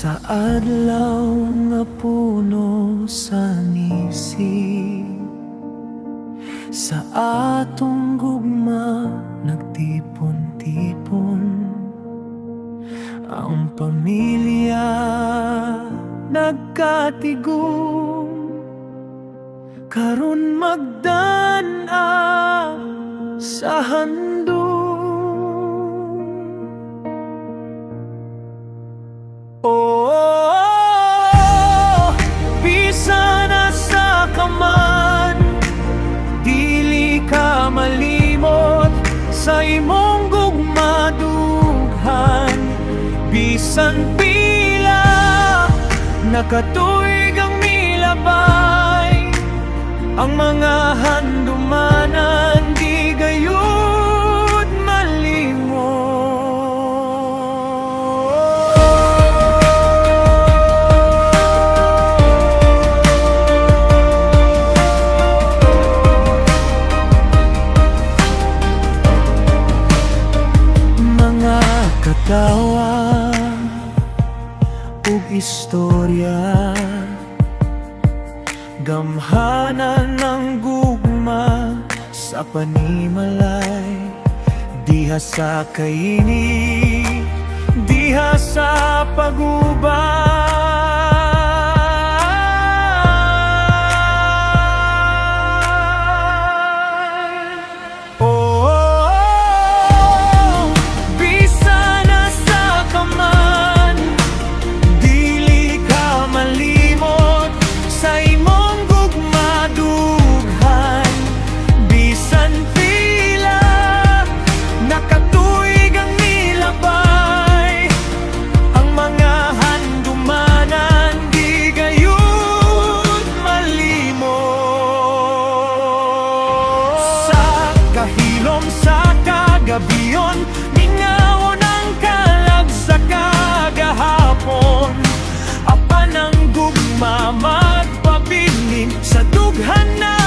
Sa adlaw nga puno sa nisi, sa atong gugma nagtipon-tipon ang pamilya, nagkatigom karon magdan-a sa handom. Oh, bisa na sa kaman, dili ka malimot sa imong gugmadughan. Bisan pila nakatuig ang milabay, ang mga handumanan di gayud malimot. Mga katawa ug istorya, gamhanan ng gugma sa panimalay, diha sa kaini, diha sa pagubay. Oh, bisa na sa kaman, dili ka malimot sa imong gugmadughan. Bisan pila nakatuig ang nilabay, ang mga handumanan di gayud malimot. Sa kahilom sa kagabiyon, mingaon ang kalag sa kagahapon. Apan ang gugma magpabilin sa dughan na